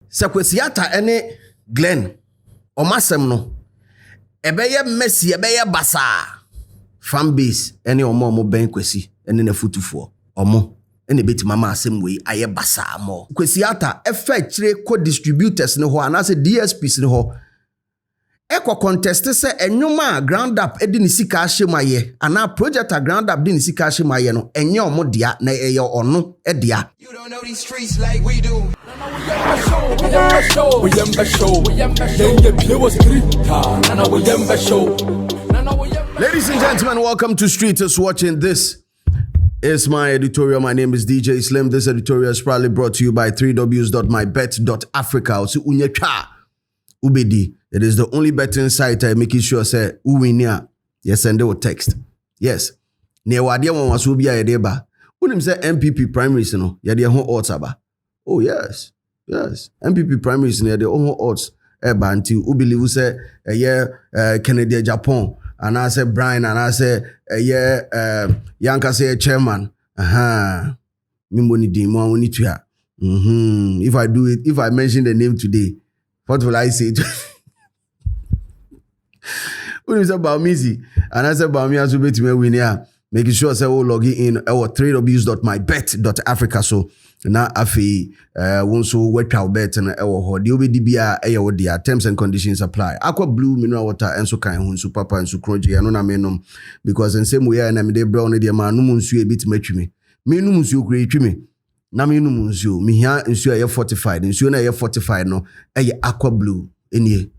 Kwesi Arthur ene Glenn omasem no ebeye Messi ebeye basa fan base ene omo ben Kwesi ene na futufo omo ene beti mama asem we aye basa mo Kwesi Arthur efa kire co distributors ne ho anase DSPs ne ho ekwa contest se enwuma ground up edi ni sika ahye ana project ground up di ni sika ahye no enye omo dia na eye ono edia. You don't know these streets like we do. Ladies and gentlemen, welcome to Streeters Watching. This is my editorial. My name is DJ Slim. This editorial is proudly brought to you by 3ws.mybet.africa. Also, unyeka ubedi. It is the only betting site making sure say uwinia. Yes, send a text. Yes. Near wadia one was ubia yedeba. Unim say MPP primaries no. Yadi hon odds aba. Oh yes. Yes. MPP primaries near the hon odds. Eba until ubelieve say Kennedy Japan. And I say Brian and I say Yanka say chairman. Mimboni di mo woni tua. If I do it, if I mention the name today, what will I say? When you say Baumizi, and I said Baumia to bet me win here, making sure say we log in our 3ws.mybet.africa. So now afi won't so work out bet and our the OBDBA ayo dia terms and conditions apply. Aqua blue mineral water and so kind hun so papa and so kroji and na menom because in same way na me de brown de ma no munsu e bit matwi me. Me no munsu create me. Na me no munsu me hia nsu aye fortified nsu na aye fortified no aye aqua blue enie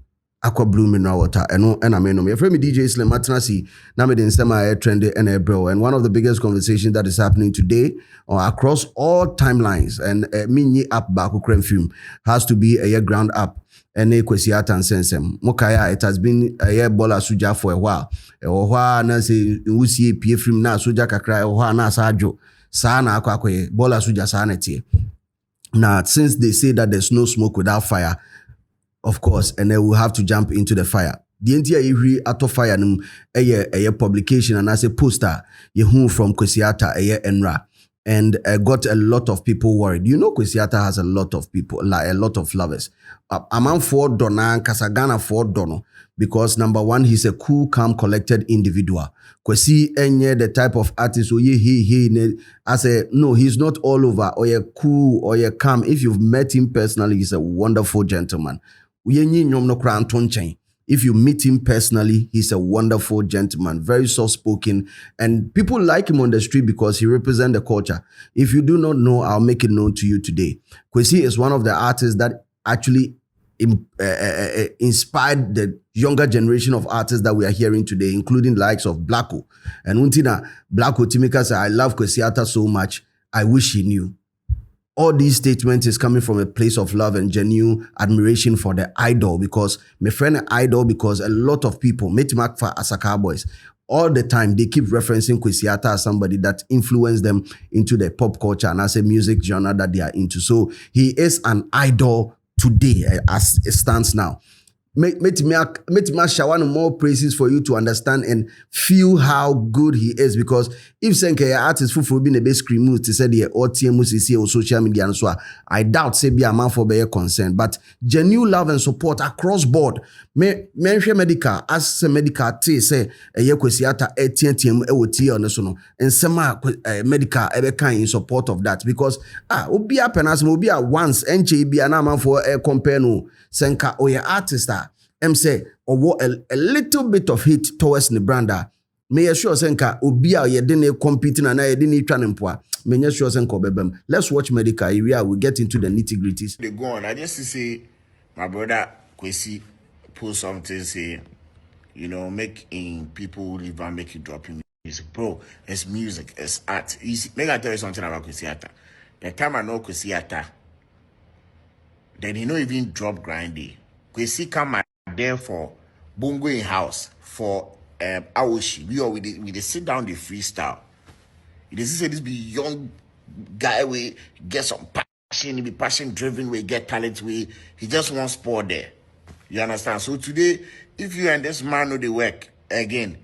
aqua blue mineral water and I mean your friend DJ Slim Matanasi na me den sema trendy and bro, and one of the biggest conversations that is happening today across all timelines and mini app back film has to be a ground up and Kwesi Arthur and sensem mokaya. It has been a year bola suja for a while na say usie pie film na suja kakra na sajo sana akwa bola suja sana tie. Now since they say that there's no smoke without fire, of course, and then we'll have to jump into the fire. The entire every auto fire a publication and as a poster you from Kwesi Arthur enra and got a lot of people worried. You know Kwesi Arthur has a lot of people, like a lot of lovers. Among 4 Donna Kasagana 4 Dono, because number one, he's a cool, calm, collected individual. Kwesi enye the type of artist I say no, he's not all over or you cool or you calm. If you've met him personally, he's a wonderful gentleman. If you meet him personally, he's a wonderful gentleman, very soft-spoken, and people like him on the street because he represents the culture. If you do not know, I'll make it known to you today. Kwesi is one of the artists that actually inspired the younger generation of artists that we are hearing today, including the likes of Blacko. And Untina, Blacko Timika said, I love Kwesi Arthur so much, I wish he knew. All these statements is coming from a place of love and genuine admiration for the idol, because my friend idol, because a lot of people, Metimak for Asaka boys, all the time they keep referencing Kwesi Arthur as somebody that influenced them into the pop culture and as a music genre that they are into. So he is an idol today as it stands now. Make me shower more praises for you to understand and feel how good he is, because if Senke artist full be a best scream to say the OTM or social media and so I doubt say be a man for be concerned, but genuine love and support across board. Mention medical as a medical say a Kwesi Arthur ATM EOT on the sono and sema medical ebe kind in support of that, because obi up and as obi a once NJ be an man for a compare no Senka or your artist say or a little bit of hit towards the brander. May assure Senka Obia ye didn't competing and I didn't try and poor. May assure Senko Bebem. Let's watch medical area. We'll get into the nitty-gritties. They go on. I just say my brother Kwesi post something say, you know, making people live and make you drop in music. Bro, it's music, it's art. Make I tell you something about Kwesi Arthur. The time I know Kwesi Arthur, then he no even drop grindy. Kwesi come there for Bongo in house for Aoshi. We they sit down the freestyle. They say this be young guy we get some passion, he be passion driven, we get talent, he just wants sport there. You understand? So today, if you and this man know the work again,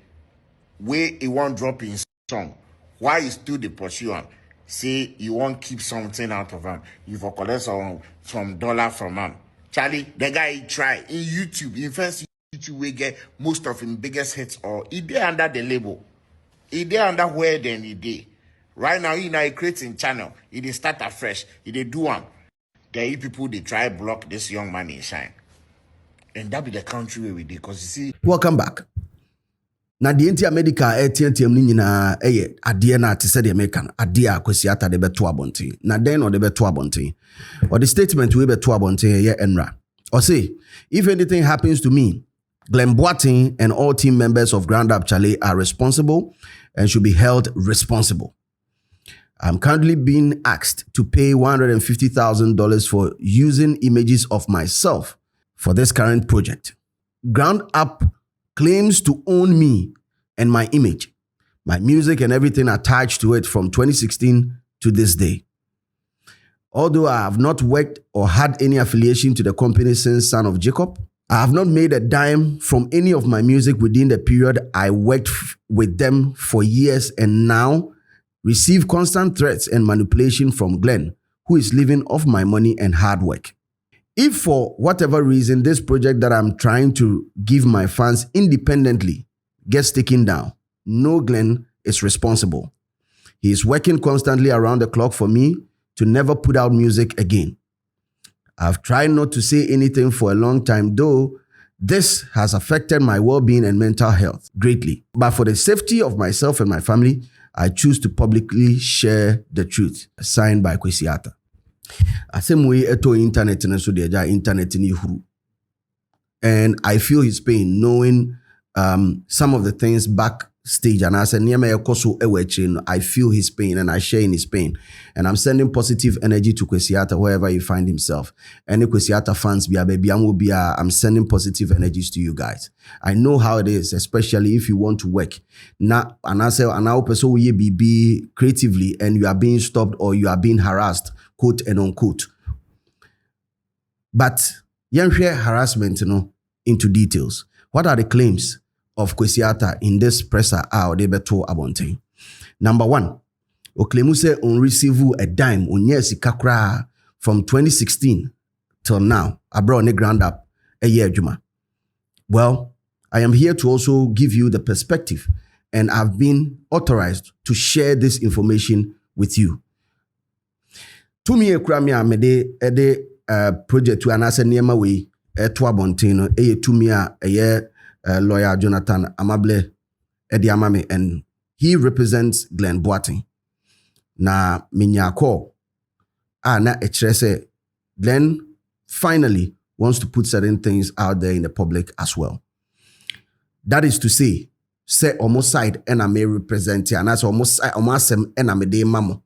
where he won't drop in song, why is still the pursue on? say you won't keep something out of him. You for collect some dollar from him. Charlie, the guy he try in YouTube, in first YouTube we get most of his biggest hits, or he did under the label. He did under where then he did. Right now, he creating channel. He did start afresh. He did do one. Then people they try block this young man in shine. And that be the country where we did. Because you see. Welcome back. Na the India medical ATM ni nyina ade na te se de American ade a Kwesi Arthur de beto abonten. Na den no de beto abonten. Or the statement we beto abonten ye enra. Or say, if anything happens to me, Glenn Boateng and all team members of Ground Up Charlie are responsible and should be held responsible. I'm currently being asked to pay $150,000 for using images of myself for this current project. Ground Up claims to own me and my image, my music and everything attached to it from 2016 to this day. Although I have not worked or had any affiliation to the company since Son of Jacob, I have not made a dime from any of my music within the period I worked with them for years, and now receive constant threats and manipulation from Glenn, who is living off my money and hard work. If for whatever reason this project that I'm trying to give my fans independently gets taken down, no Glenn is responsible. He is working constantly around the clock for me to never put out music again. I've tried not to say anything for a long time, though this has affected my well-being and mental health greatly. But for the safety of myself and my family, I choose to publicly share the truth. Signed by Kwesi Arthur. Asemwe eto internet na so de internet ni huru. And I feel his pain knowing some of the things backstage, and I said I feel his pain and I share in his pain, and I'm sending positive energy to Kwesi Arthur wherever he find himself. Any Kwesi Arthur fans I'm sending positive energies to you guys. I know how it is, especially if you want to work now, and I say and I person we be creatively and you are being stopped or you are being harassed, quote and unquote. But share harassment, into details. What are the claims of Kwesi Arthur in this presser out de beto abonten? Number one, oklemu se on receive a dime on kakra from 2016 till now. Abroad ne Ground Up a year juma. Well, I am here to also give you the perspective, and I've been authorized to share this information with you. To me, mede project to anase niema we to abonten no to me lawyer Jonathan Amable Ediamame, and he represents Glenn Boateng. Na minyako na ekrese Glenn finally wants to put certain things out there in the public as well. That is to say almost side and I may represent and that's almost and I may de mamo.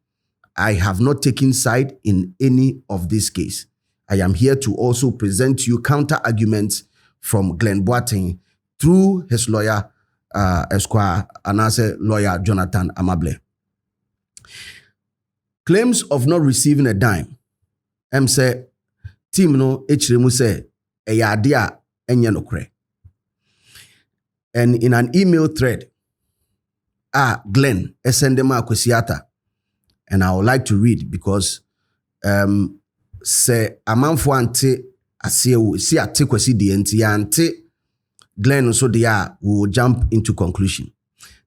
I have not taken side in any of this case. I am here to also present you counter arguments from Glenn Boateng through his lawyer, Esquire, and as a lawyer Jonathan Amable. Claims of not receiving a dime. Say team no hremu say eyadia enye nokre. And in an email thread, Glenn sendema Kwesi Arthur, and I would like to read because say amanfo ante asiewu si ate Kwesi de enti ante Glenn so they will jump into conclusion.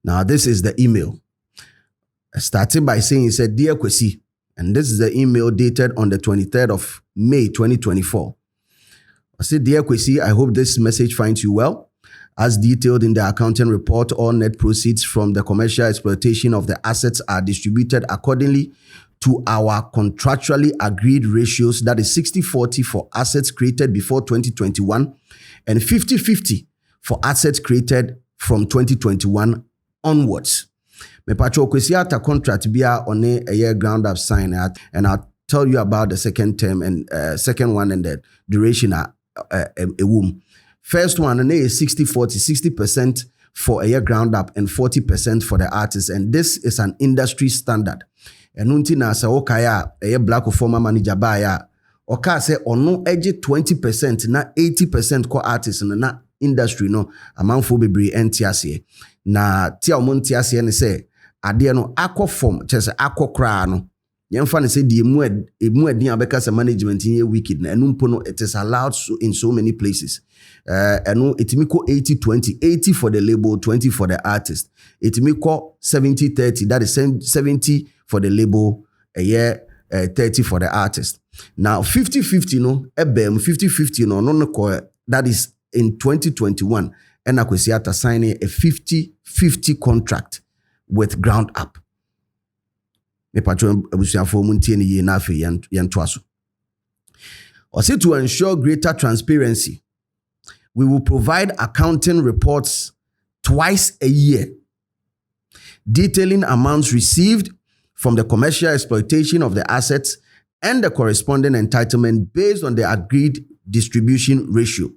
Now this is the email. Starting by saying, he said, "Dear Kwesi," and this is the email dated on the 23rd of May 2024. I said, "Dear Kwesi, I hope this message finds you well. As detailed in the accounting report, all net proceeds from the commercial exploitation of the assets are distributed accordingly to our contractually agreed ratios, that is 60-40 for assets created before 2021 and 50-50 for assets created from 2021 onwards." Me pacho Kwesi Arthur contract bia on a year Ground Up sign, and I'll tell you about the second term and second one and the duration a womb. First one and is 60-40, 60% for a year Ground Up and 40% for the artists, and this is an industry standard. And unti na sa okaya a black former manager baya oka say ono edge 20% na 80% ko artists na industry no amanfo bebre entiase na tia omontiase ne say ade no akọ form chese akọ kra no Yɛmfa ne sɛ the emu adin abɛka sɛ management in wicked na ɛno mpo no it is allowed in so many places. Ɛno etimi kɔ 80-20, 80 for the label, 20 for the artist. Etimi kɔ 70-30, that is 70 for the label, 30 for the artist. Now 50-50 no, 50-50 no, that is in 2021, and Kwesi Arthur signing a 50-50 contract with Ground Up. Me patron abusuafo mu ntie ne ye na afi yento aso. Ose to ensure greater transparency, we will provide accounting reports twice a year detailing amounts received from the commercial exploitation of the assets and the corresponding entitlement based on the agreed distribution ratio.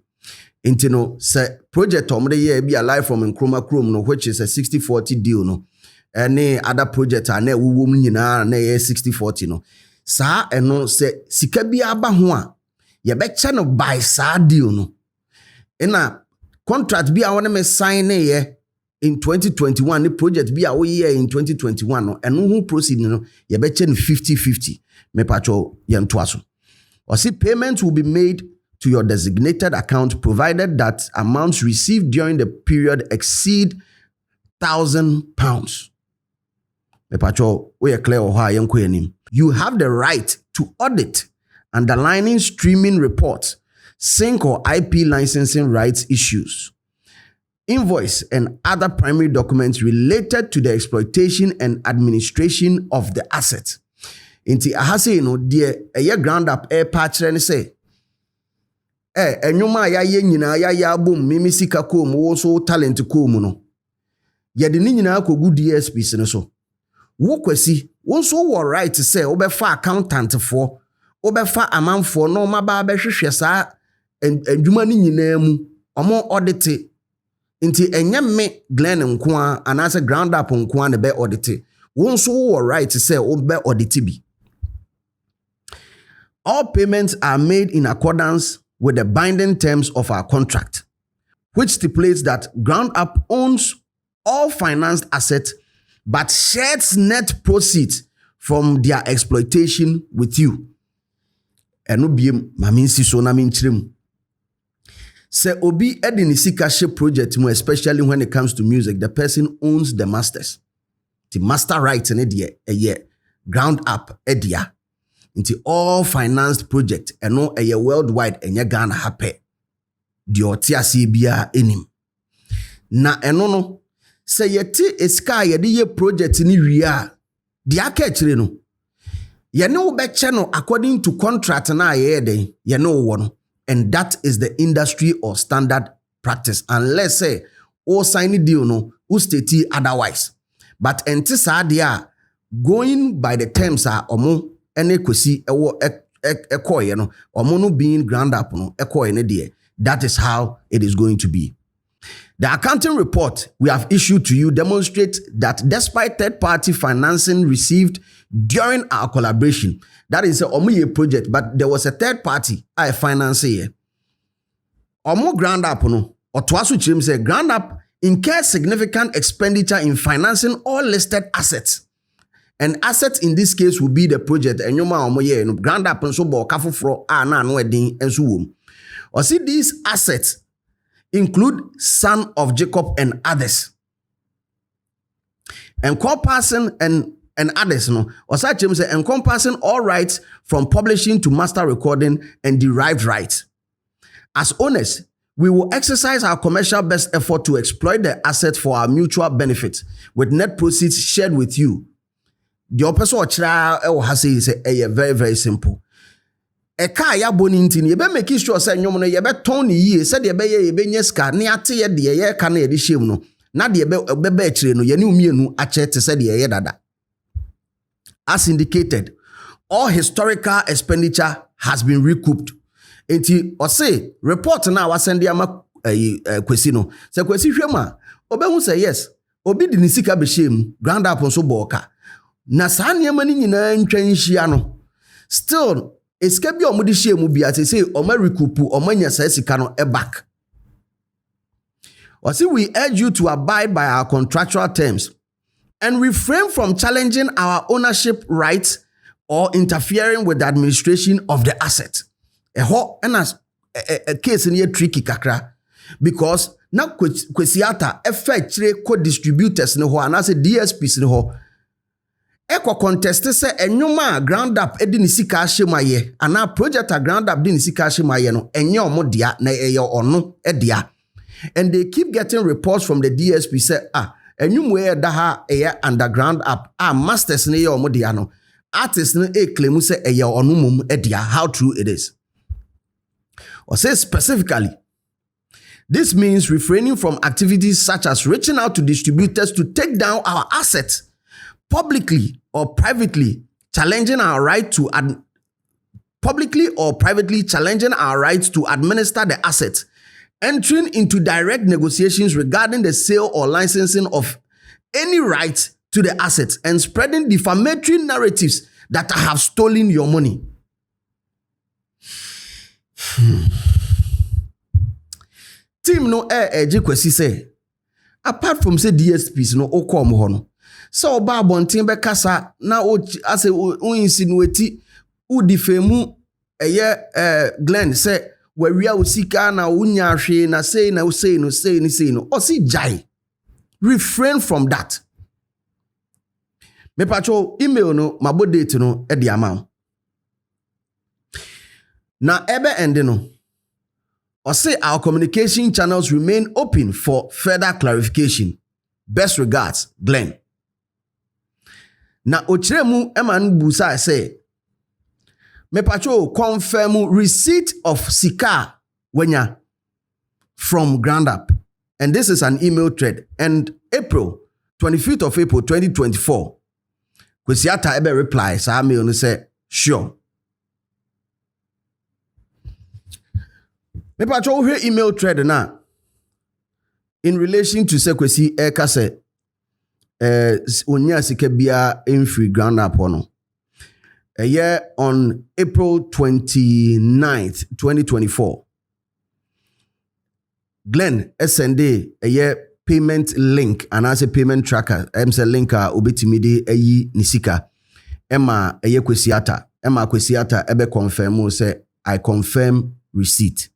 Intino say project omde ye be alive from Nkrumah Krom no, which is a 60-40 deal no. Any other project are na wuwo mu nyina na 60-40 no. Sa eno se sika bi aba ho a ye be che no by sa deal no. Ena contract bi a wona me sign ye in 2021, the project bi a wo ye in 2021 no, eno ho proceed no ye be che no 50-50. Me pacho ye nto aso. Or see payments will be made to your designated account provided that amounts received during the period exceed £1,000. You have the right to audit underlining streaming reports, sync or IP licensing rights issues, invoice and other primary documents related to the exploitation and administration of the assets. Inti ahase no de Ground Up patch ne say enyuma ya ye nyina ya bom mimi sika kom wo so talent kom no ye de ni nyina kogu DSPs ne so wo Kwesi wo so wo right say wo be fa accountant for wo be fa amanfo no maba be hwehwe sa adwuma ni nyina mu omo audit nti enye me Glenn nko a anase Ground Up nko a ne be audit wo so wo right say wo be audit bi. All payments are made in accordance with the binding terms of our contract, which stipulates that Ground Up owns all financed assets but shares net proceeds from their exploitation with you. Eno biem maminsi so na minchirem. Se obi edini sika she project mo, especially when it comes to music, the person owns the masters. The master rights in a Ground Up edia. Into all financed project eno worldwide enye Ghana happy. Di otiase bia enim. Na eno no se yeti eska yede ye project ni ria di aka kire no ye ne wo be che no according to contract na ye den ye ne wo no, and that is the industry or standard practice unless say o sign deal no o state otherwise. But enti sa dia going by the terms are omo ene Kwesi ewo ekoye no omo no being Ground Up no ekoye ne de. That is how it is going to be. The accounting report we have issued to you demonstrates that despite third-party financing received during our collaboration, that is a omo project, but there was a third party I finance here. Omo Ground Up no otwaso chim say Ground Up incurred significant expenditure in financing all listed assets. And assets in this case will be the project and you ma omo ye no Ground Up nso bo kafoforo na no edin enso wom. Or see these assets include Son of Jacob and others. Encompassing and others no. Or such say encompassing all rights from publishing to master recording and derived rights. As owners, we will exercise our commercial best effort to exploit the assets for our mutual benefit with net proceeds shared with you. The opposite of chira is very, very simple. Eka ya boni ntini ye be make sure say nyom no ye be ton ni yie say de be ye be nyeska ne ate ye de ye ka na ye de shem no na de be be akire no ye ne umienu ache te say de ye dada. As indicated, all historical expenditure has been recouped. Enti o say report na wa send ama Kwesi no say Kwesi hwema obehu say yes obi di ni sika be shem Ground Up nso boka na sa niam ni nyina ntwa nhia no still eska bi omudi shemu bi ate say omarikupu omanya sa sika no back. Or see, we urge you to abide by our contractual terms and refrain from challenging our ownership rights or interfering with the administration of the asset. A case in here tricky kakra because na Kwesi Arthur effect co-distributors no ho anase DSPs no ho contest se enyuma ground up edi ni sika ahye ana project a ground up di ni sika ahye no enye omo dia na eye ono dia, and they keep getting reports from the DSP say enyuma da ha underground up masters ne ye omo dia no artists no claim say eye ono mum dia. How true it is? Or say specifically, this means refraining from activities such as reaching out to distributors to take down our assets publicly or privately, challenging our right to publicly or privately challenging our rights to administer the assets, entering into direct negotiations regarding the sale or licensing of any right to the assets, and spreading defamatory narratives that I have stolen your money. Team no Kwesi say, apart from say DSPs no okom ho no, so oba abonten be kasa na o ase o insinuate u defemu Glenn say wawia osika na unya hwe na say na say no o si jai. Refrain from that. Me pacho email no mabo date no e di amount. Na ebe ende no, or say our communication channels remain open for further clarification. Best regards, Glenn. Na ochiremu eman busa say, me pacho confirm receipt of sika wenya from ground up. And this is an email thread. And 25th of April 2024, Kwesi Arthur ebe reply, sa me onu say, sure. Me pacho we email thread na in relation to Kwesi Eka say onya sika bia free ground up no. A year on April 29th, 2024. Glenn SND a year payment link and as a payment tracker say link obetimi de ayi nisika Emma a year Kwesi Arthur Emma Kwesi Arthur ebe confirm say I confirm receipt.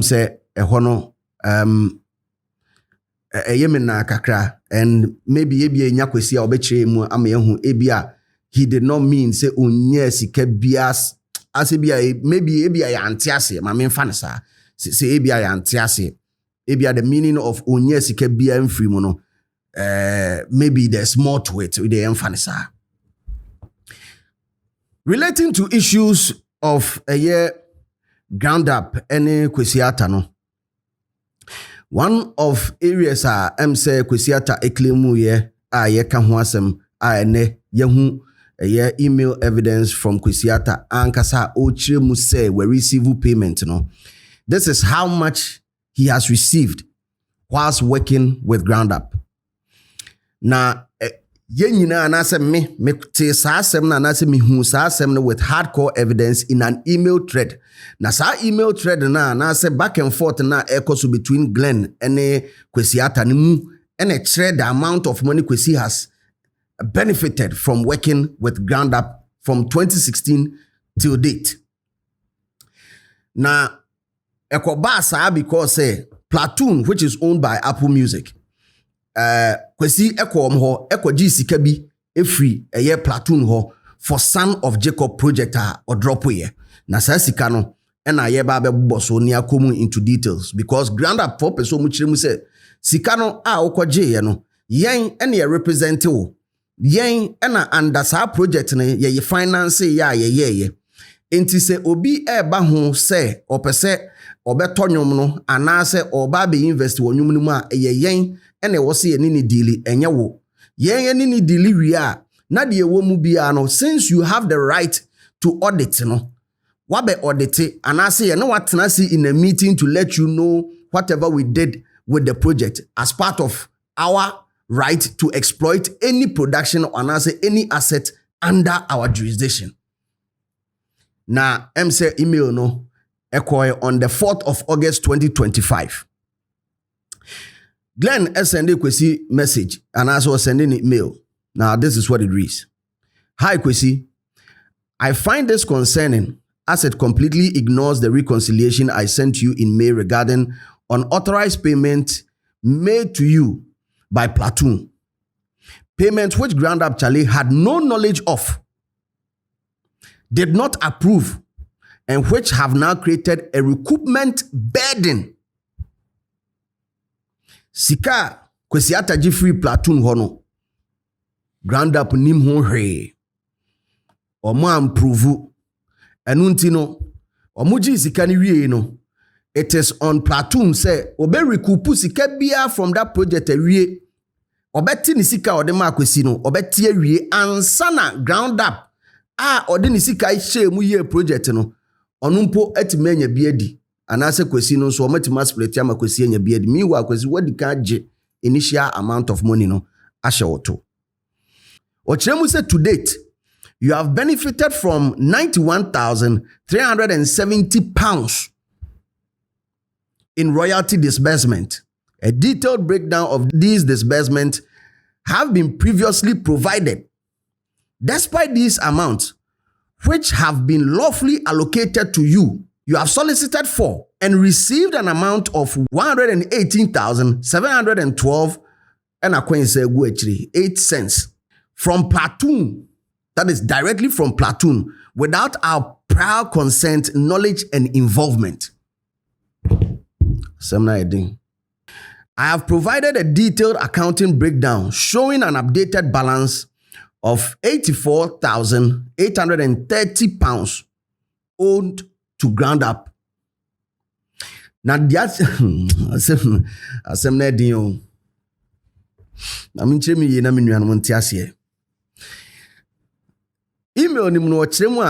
Say hono yemina kakra, and maybe nya Kwesi a obekire mu ama ehu ebia he did not mean say onye sika bias as ebia maybe ebia ya antiase ma memfa ne sa say ebia ya antiase ebia the meaning of onye sika bia mfiri mu no maybe there's more to it with the emfa ne sa. Relating to issues of a year ground up any Kwesi Arthur no. One of areas say Kwesi Arthur eklemu ye ka ho asem ene yehu email evidence from Kwesi Arthur ankasa o chiremu say we receive payment no. This is how much he has received whilst working with ground up. Na yenyina anase me te sa asem na anase me hu sa asem no with hardcore evidence in an email thread. Na sa email thread na anase back and forth na echoes between Glenn and Kwesi Arthur ni mu and a thread the amount of money Kwesi has benefited from working with ground up from 2016 till date. Na ekoba sa because Platoon, which is owned by Apple Music, Kwesi ho G sika bi free a year Platoon ho for Son of Jacob project or drop ye. Na sa sika no e na ye ba be boso ni akomu into details because ground up for person mu chire mu say sika no okwaje ye no yen e na represent wo yen e na under sa project ne ye finance ye enti se obi ba ho say opese obeto nwom no anase oba be invest wo nwom no mu a ye yen ene wo se ye ni deal enye wo yen ni deal wi a na de wo mu bia no since you have the right to audit no wabe audit anase ye no watena see in a meeting to let you know whatever we did with the project as part of our right to exploit any production or anase any asset under our jurisdiction. Na say email no echo on the 4th of August 2025. Glenn sending Kwesi message and also sending email. Now this is what it reads. Hi, Kwesi. I find this concerning as it completely ignores the reconciliation I sent you in May regarding unauthorized payment made to you by Platoon. Payment which Ground Up Charlie had no knowledge of, did not approve, and which have now created a recoupment burden. Sika Kwesi Arthur free Platoon hono. Ground Up nim ho hwe. Omo amprove. Enu nti no, omo ji sika ni wie no. It is on Platoon say obe recoup sika bia from that project wie. Obeti ni sika ode ma Kwesi no, obeti awie ansana Ground Up ode ni sika hye mu ye project no. Onu mpo etime anya bia di. Anase Kwesi no so ometima split ama Kwesi anya bia di. Meanwhile Kwesi wadi ka je initial amount of money no ahye woto. Ochiremu say to date you have benefited from £91,370 in royalty disbursement. A detailed breakdown of these disbursements have been previously provided. Despite these amounts, which have been lawfully allocated to you, you have solicited for and received an amount of 118,712 and 8 cents from Platoon. That is directly from Platoon without our prior consent, knowledge, and involvement. I have provided a detailed accounting breakdown showing an updated balance of £84,830 owed to Ground Up. Now that's email ni mno chiremu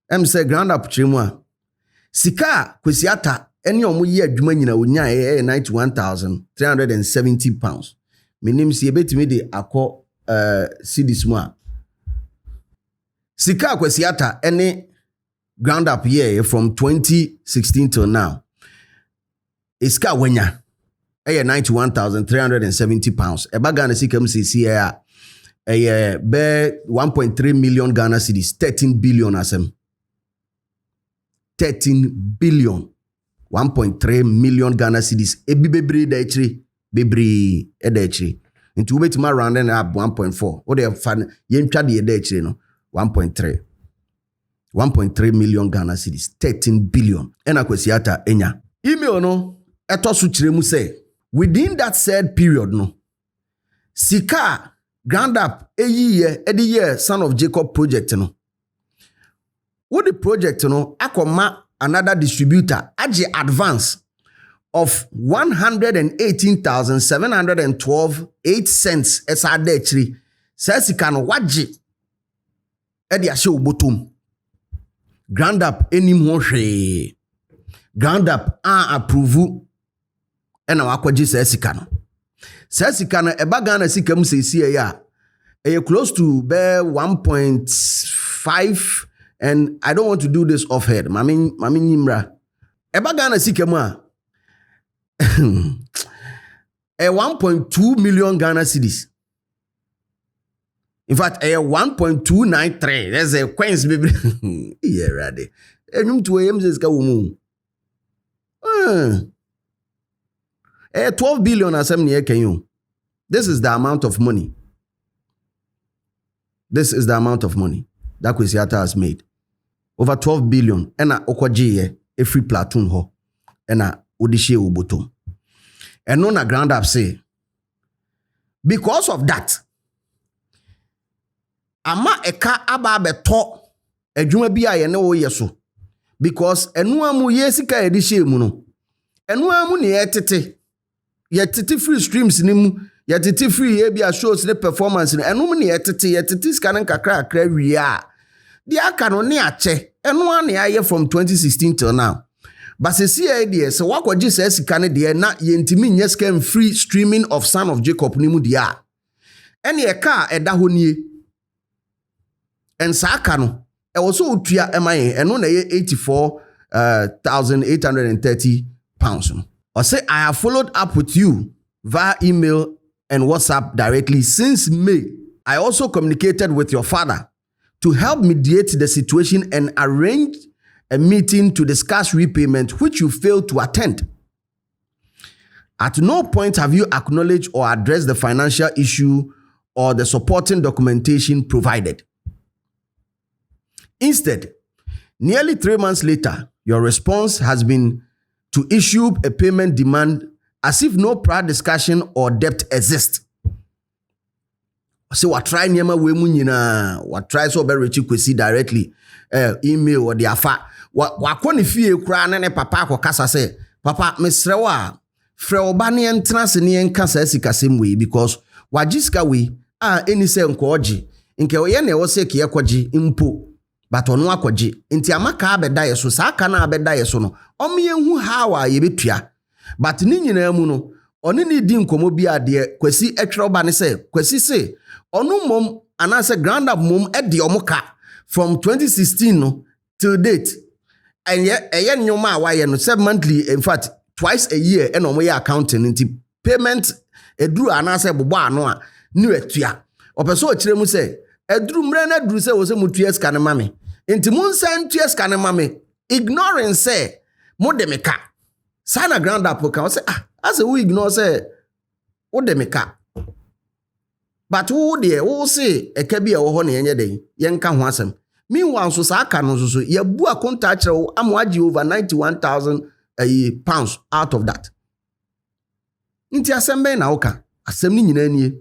a say Ground Up chiremu a sika Kwesi Arthur eni omo ye adwuma nyina onya £91,370. Menim si ebetimi de akọ cedis mu a sika Kwesi Arthur eni Ground Up ye from 2016 till now. Iska wenya £91,370. Eba Ghana sika msisi ya be 1.3 million Ghana cedis, 13 billion asem. 13 billion. 1.3 million Ghana cedis. Ebi bebre dechri. Bebre edechri. Into ubetima rounding up 1.4. What they have fun. Yemcha di edechri no. 1.3. 1.3 million Ghana cedis. 13 billion. Ena Kwesi Arthur enya. Email no. Eto suchiremu say. Within that said period no. Sika Ground Up edi year Son of Jacob project no. What the project no akoma another distributor aje advance of 118,712 8 cents esa dechri. Say sika no waje edi ahye obotom. Ground Up enim ho hwe. Ground Up approve ena wakwaje say sika no. Sesika na eba Ghana sika mu sesi ya close to be 1.5 and I don't want to do this off head. Mami nyimra. Eba Ghana sika mu a 1.2 million Ghana cedis. In fact, 1.293. There's a coins baby. Yeah, ready. Enum to em sika wo mu. 12 billion assembly can you. This is the amount of money. This is the amount of money that Kwesi Arthur has made. Over 12 billion. Ena okwaje a free Platoon ho. Ena odishe ubotom. And no na Ground Up say. Because of that, ama eka aba beto edwuma bia ye ne wo yeso. Because enu amu yesika edishe mu no. Enu amu ne etete. Yetiti free streams ni mu, yetiti free ebia shows ne performance ni enu ne yetiti scan kakra akra wi a de aka no ne ache enu an ya from 2016 till now. But see idea so wakwaji say sika ne de na yentimi nya scam free streaming of Son of Jacob ni mu de a ene e ka eda ho nie ensa aka no e wo so otua emaye enu na ye 84,830 pounds. Or say, I have followed up with you via email and WhatsApp directly since May. I also communicated with your father to help mediate the situation and arrange a meeting to discuss repayment, which you failed to attend. At no point have you acknowledged or addressed the financial issue or the supporting documentation provided. Instead, nearly 3 months later, your response has been to issue a payment demand as if no prior discussion or debt exists. So what try nyama we mu nyina, what try so be reach Kwesi directly, email or the afa. What koni fie kura na ne papa akokasa say, papa mesrewa a frɛ oba ne entra se ne enka sa sikasem we because wajiska we eni se nkoji nke oye na wo se ke ekoji mpo but ono akoji nti amaka abeda yeso sa aka na abeda yeso no omye hu hawa ye betua but ni nyina mu no oni ni di nkomo bi ade Kwesi etwere oba ne se Kwesi se onu mom anase grand up mom e de omoka from 2016 no till date and ye nyoma awaye no 7 monthly, in fact twice a year and omo ye accounting nti payment eduru anase bobo ano a ni etua opeso o kire mu se eduru mre na eduru se wo se mutua ska ne mame nti mun san tua ska ne mame ignoring say mo de meka sana grand up ka say as we ignore say wo de meka but wo de wo say eka bi e wo ho na yenye den yenka ho asem meanwhile so sa aka no so ye bu akonta kire wo amwaji over 91,000 pounds out of that. Nti asem be na oka asem ni nyina nie.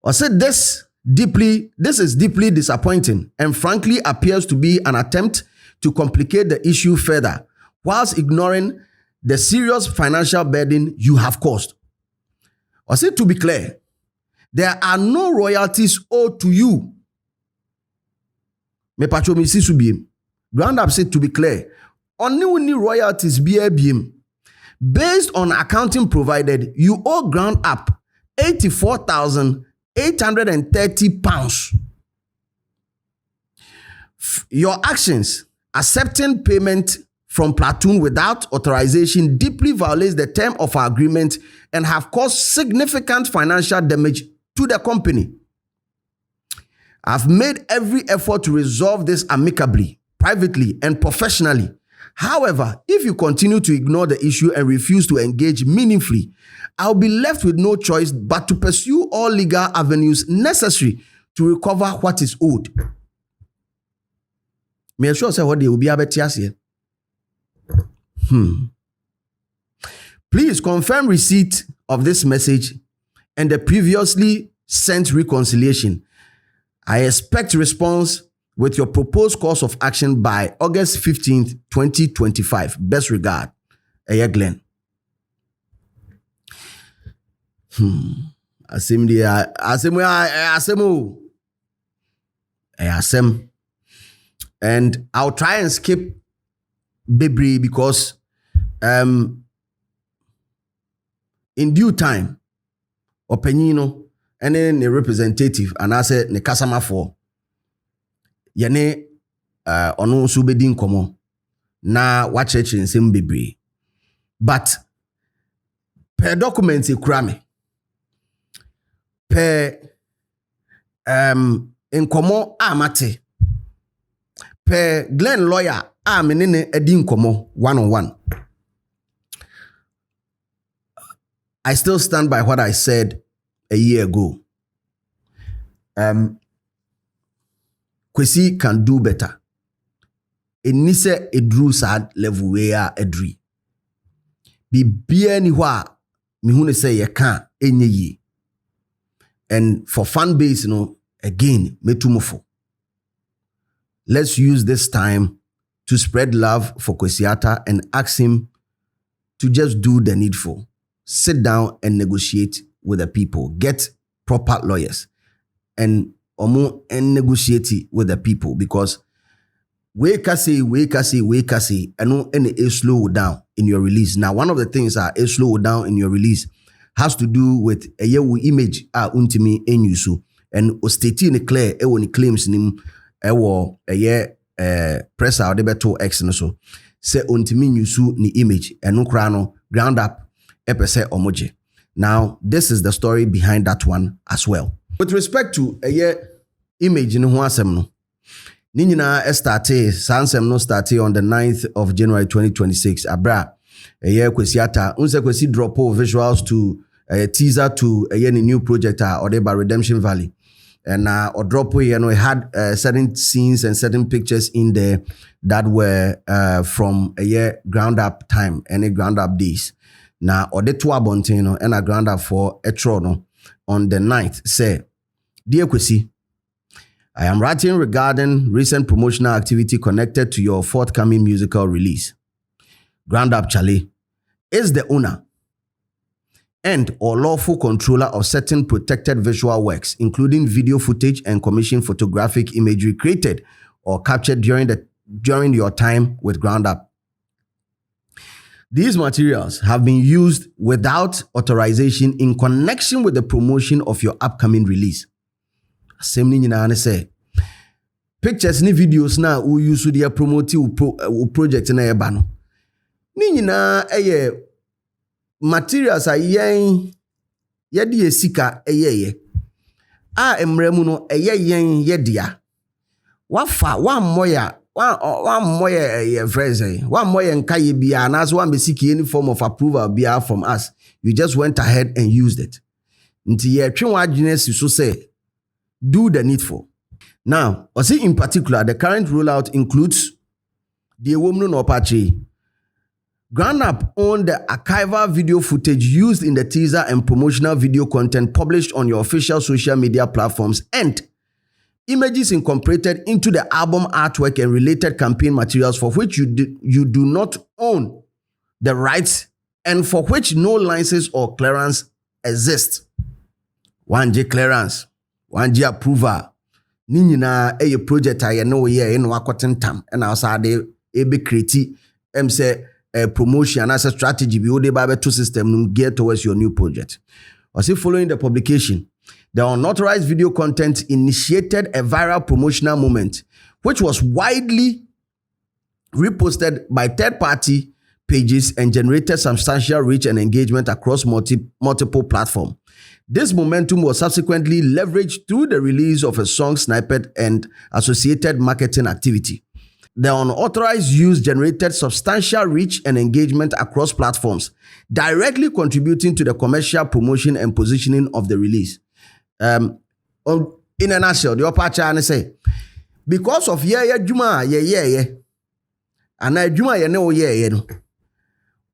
I said this is deeply disappointing and frankly appears to be an attempt to complicate the issue further whilst ignoring the serious financial burden you have caused. I said to be clear, there are no royalties owed to you. Me pacho mi sisu biem. Ground up said to be clear, only royalties biem. Based on accounting provided, you owe ground up 84,830 pounds. Your actions accepting payment from Platoon without authorization deeply violates the term of our agreement and have caused significant financial damage to the company. I've made every effort to resolve this amicably, privately, and professionally. However, if you continue to ignore the issue and refuse to engage meaningfully, I'll be left with no choice but to pursue all legal avenues necessary to recover what is owed. May I sure say what they will be able to here? Please confirm receipt of this message and the previously sent reconciliation. I expect response with your proposed course of action by August 15th, 2025. Best regard, Glenn. And I'll try and skip Bibri because in due time, Openino and then the representative and I said ne kasama for yene ono so bedi nkomo na wa church nsem Bibri. But per document e kura me per nkomo amate per Glenn lawyer menene edi nkomo one-on-one. I still stand by what I said a year ago. Kwesi can do better. Enise edru sad level where edri. Bibia ni wa mihune say ye can enye ye. And for fan base, again, metumofo. Let's use this time to spread love for Kwesi Arthur and ask him to just do the needful. Sit down and negotiate with the people. Get proper lawyers and negotiate with the people because we can say, and any slow down in your release. Now, one of the things that is slow down in your release has to do with a image untimi enyusu and ostati ne clear ni claims nim press out the beto x so say untimi nyusu ni image and no ground up epese omoje. Now this is the story behind that one as well. With respect to image no ho asem no. Ni nyina started sansem no started on the 9th of January 2026. Abra Kwesi Arthur unse Kwesi drop visuals to a teaser to a new project or by Redemption Valley. And or drop it had certain scenes and certain pictures in there that were from a year ground up time, any ground up days. Now or the two abontino and a ground up for a trono on the 9th. Say, dear Kwesi, I am writing regarding recent promotional activity connected to your forthcoming musical release. Ground Up Charlie is the owner and or lawful controller of certain protected visual works, including video footage and commissioned photographic imagery created or captured during your time with Ground Up. These materials have been used without authorization in connection with the promotion of your upcoming release. Same thing in say pictures ni videos na u use dia promote u project na eba no ni nyina eye materials a yen ye de esika eye a emremu no eye yen ye dia wafa wan moya ye friends wan moya nkaye bia na so wan be seek any form of approval bia from us. You just went ahead and used it nti ye twe wa adwene si so say do the needful. Now, in particular, the current rollout includes the woman no patchy. Ground Up owned the archival video footage used in the teaser and promotional video content published on your official social media platforms and images incorporated into the album artwork and related campaign materials for which you do not own the rights and for which no license or clearance exists. 1G clearance. 1G approval. Ni nyina eye project aye no ye no akotentam na osade e be create say promotion as a strategy bi ode ba beto system no geared towards your new project. Following the publication, the unauthorized video content initiated a viral promotional moment which was widely reposted by third-party pages and generated substantial reach and engagement across multiple platforms. This momentum was subsequently leveraged through the release of a song snippet and associated marketing activity. The unauthorized use generated substantial reach and engagement across platforms, directly contributing to the commercial promotion and positioning of the release. In a nutshell, the upper channel say, because of juma and a juma no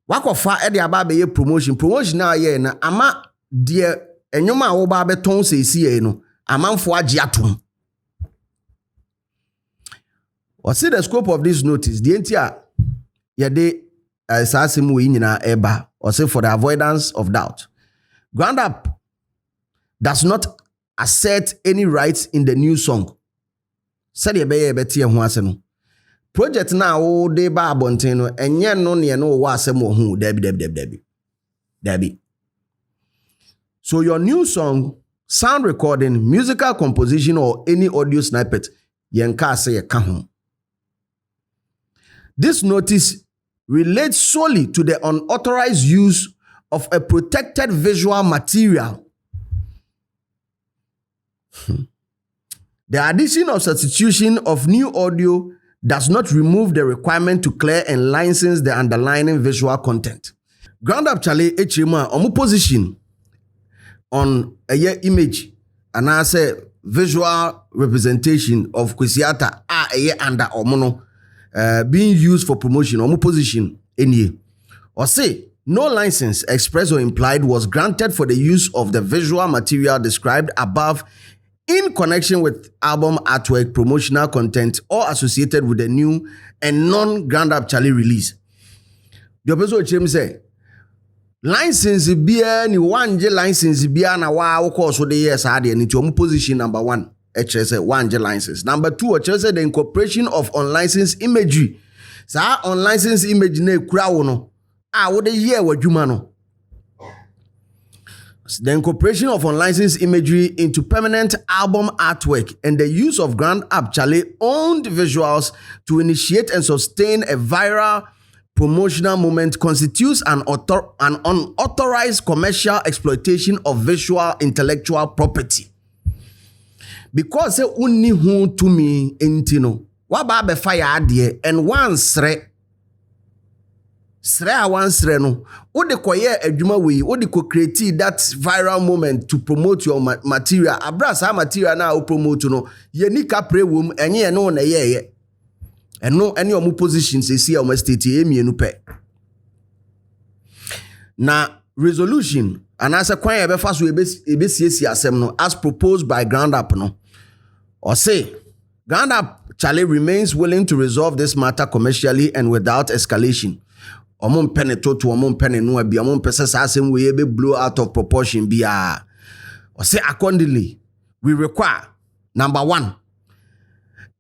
wakofa e de aba be promotion na na ama de enyoma wo ba beton sesi no amanfo age atom. See the scope of this notice the entia ye de asasem we nyina eba or say for the avoidance of doubt. Ground Up does not assert any rights in the new song. Said ye be tie ho ase no project na wo de ba abonten no enye no ne no wo asem wo hu dabi. So your new song, sound recording, musical composition or any audio snippet yenka say ye ka ho. This notice relates solely to the unauthorized use of a protected visual material. The addition or substitution of new audio does not remove the requirement to clear and license the underlying visual content. Ground Up Charlie Hrema omu position on a image and I say visual representation of Kwesi Arthur under omono being used for promotion omu position any or say no license express or implied was granted for the use of the visual material described above in connection with album artwork, promotional content, or associated with the new and non-Ground Up Charlie release. The episode say license bia ni 1G license bia na wa course so the years had in position number 1 say 1G license. Number 2 say the incorporation of unlicensed imagery. Sa unlicensed image na kura wo no wo the year wadwuma no. The incorporation of unlicensed imagery into permanent album artwork and the use of Ground Up Charlie owned visuals to initiate and sustain a viral promotional moment constitutes an unauthorized commercial exploitation of visual intellectual property. because say unni hu to me enti no waba be fire ade and one sre a one sre no wo de koye adwuma we wo de ko create that viral moment to promote your material abrasa material na wo promote no ye nika pre wom enye no na ye eno any omu positions esi o state emienu pe na resolution anasa kwan ye be fa so ebesiesi asem no as proposed by ground up no or say ground up Charlie remains willing to resolve this matter commercially and without escalation. Omon penny to omon penny no be omon pesa asem we be blow out of proportion bia. Or say accordingly, we require number 1,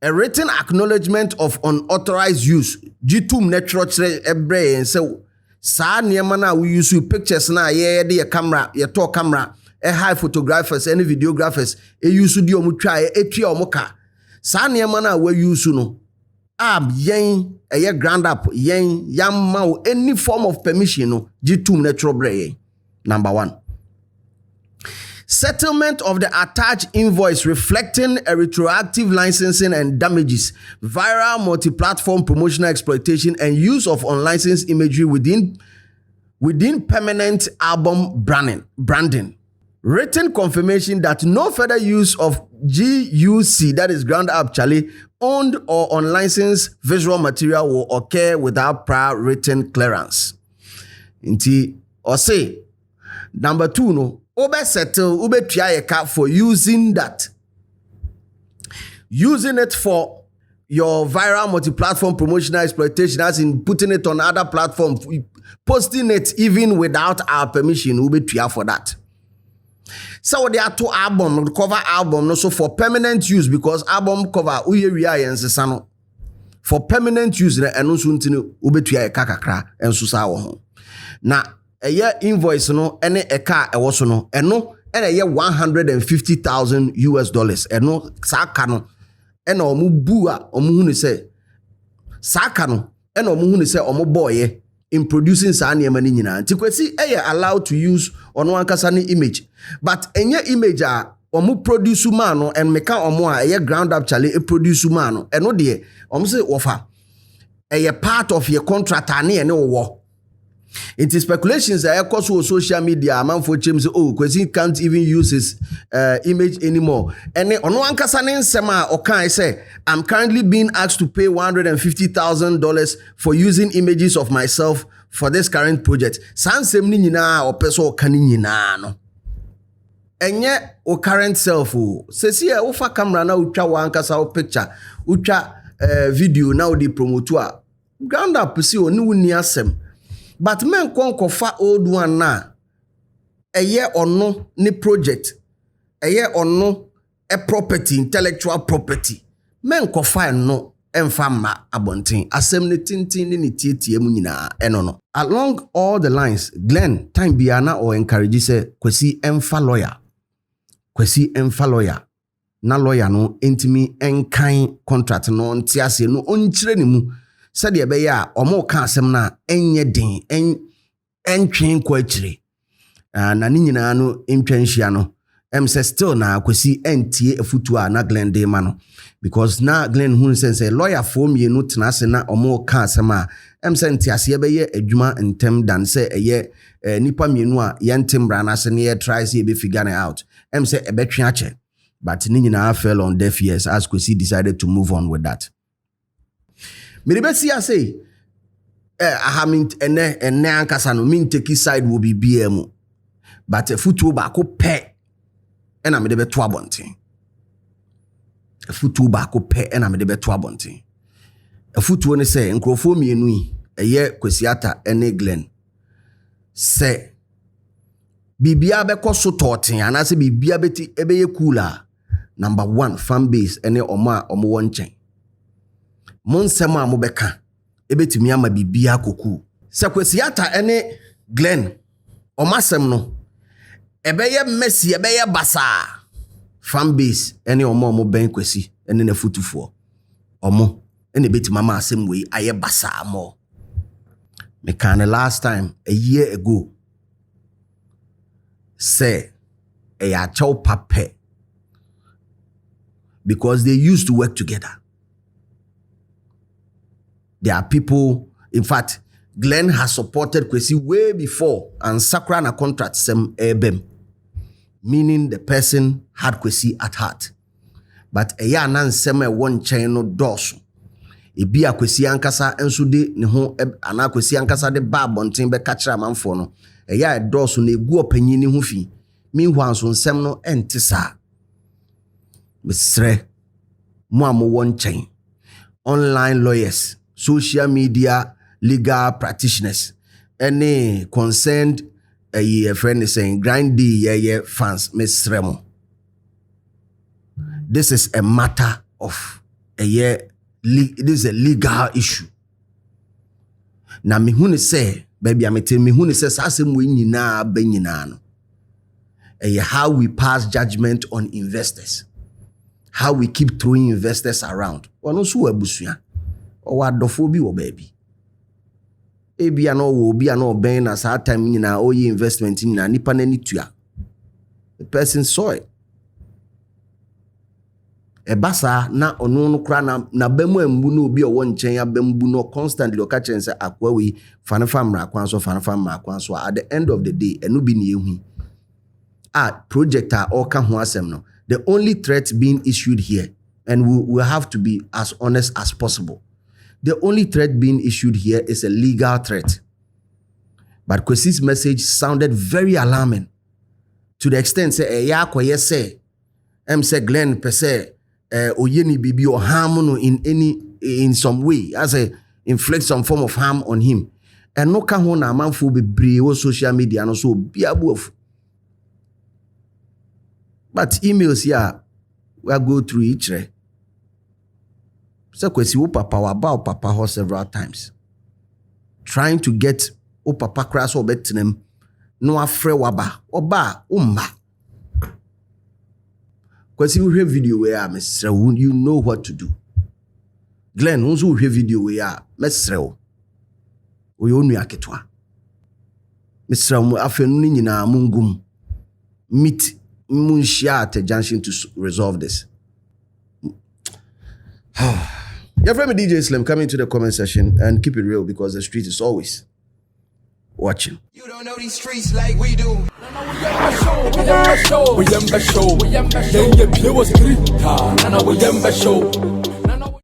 a written acknowledgement of unauthorized use. Jitum natural ebre and so sa niema na we use pictures na ye de camera, ye to camera, e high photographers, any videographers, e use di omu twa e twa omu ka. Sa niema na we use no yen a ground up yen yam any form of permission no G2 natural bre. Number 1, settlement of the attached invoice reflecting a retroactive licensing and damages, viral multi-platform promotional exploitation and use of unlicensed imagery within permanent album branding. Written confirmation that no further use of GUC, that is ground up Charlie, owned or unlicensed visual material will occur without prior written clearance. Inti or say number 2 no obe settle ube try for using that. Using it for your viral multi-platform promotional exploitation, as in putting it on other platforms, posting it even without our permission, ube try for that. So there are 2 album, cover album, no, so for permanent use, because album cover for permanent use and also ubetua kakakra and susa wo na eye invoice no ene eka e wo so no eno ene ye $150,000 eno saka no ena omu bu a omu hu ne se saka no ena omu hu ne se omu boye in producing sa niema ni nyina nti Kwesi allowed to use ono ankasa ni image but enye image a omu produce man no and meka omu a ground up Charlie e produce man no eno de omu se wofa part of your contract ane ene wo. It is speculations that cause social media man for James Kwesi can't even use his image anymore. And ono ankasa ne nsema okan say I'm currently being asked to pay $150,000 for using images of myself for this current project. Sansem ni nyina opeso okani nyina no. Enye o current self o. Sesi e ufa camera na utwa wankasa o picture, utwa video na odi promote a ground up si oni wuni asem. But men kofa old one na eye ono ni project eye ono a property, intellectual property. Men kofa no emfa ma abonten asem ne tintin ni tietie mu nyina eno no. Along all the lines, Glenn time biana or encourage say Kwesi emfa lawyer. Kwesi emfa lawyer. Na lawyer no entimi enkan contract no ntiase no onkyire ni mu. Said be ya omo ka asem na enye den entwen kwa akire na ni nyina no entwanhia no say still na Kwesi entie afutu a na Glenn de ma no because na Glenn hu say lawyer for me no tenase na omo ka asem a say ntiase be ye adwuma ntem dan say eye nipa mienu a yentim na se ne ye try say be figure out say ebetwe ache but ni nyina fell on deaf ears as Kwesi decided to move on with that. Miribesi say ahamint ene ankasa no min take side will be BM but futu ba ko pe ena me de beto abonten futu ba ko pe ena me de beto abonten futu ne say nkrofo mienu yi eye Kwesi Arthur ene Glenn say bibia be ko so toten anase bibia beti ebeye cooler. Number 1 fan base ene omo wonchen monsema mobeka ebetimi ama bibia koku se Kwesi Arthur ene Glenn omasem no ebeye Messi ebeye basa fan base ene omo ben Kwesi ene na futufo omo ene betimi ama asem we aye basa mo me kan last time a year ago say e ya chow pape because they used to work together. There are people, in fact, Glenn has supported Kwesi way before and Sakra na contract sem ebem, meaning the person had Kwesi at heart. But eya nan sem one chain no dosu. Ebi a Kwesi ankasa enso de ne ho ana Kwesi ankasa de ba bonten be kachira manfo no. Eya e dosu na egu opanyin ne ho fi. Meanwhile so nsem no ente sa. Mesre mo am one chain. Online lawyers, social media legal practitioners, any concerned a friend is saying grindy fans mesre mo. This is a matter of this is a legal issue. Na me hu ne say baby amete me hu ne say asem we nyina ba nyina no. How we pass judgment on investors. How we keep throwing investors around. Ono so abusua. O wadofo bi wo baby. Ebi ano wo bi ano ben na sa time nyina o ye investment nyina nipa na ni tua. The person saw it. Ebasa na ono no kra na bemu ambu no obi o won chen abambu no constantly o ka chen say akwa we fanafa mra kwan so at the end of the day enu bi ne ehu project or ka ho asem no. The only threat being issued here, and we will have to be as honest as possible. The only threat being issued here is a legal threat. But Kwesi's message sounded very alarming to the extent say ya koye say say Glenn per se oyeni bibi or harm no in some way as a inflict some form of harm on him. And no ka ho na amanfo bebre o social media no so biabu of. But emails here we go through each day. So Kwesi o papa wa papa ho several times, trying to get o papa crash or betinem no afre waba oba umba. Kwesi we hear video where Mr. You know what to do. Glenn also hear video where Mr. O yo nua ketwa. Mr. afenu ni nyina mungum meet munshia at a junction to resolve this. Your friend DJ Slim, come into the comment section and keep it real because the street is always watching. You don't know these streets like we do. We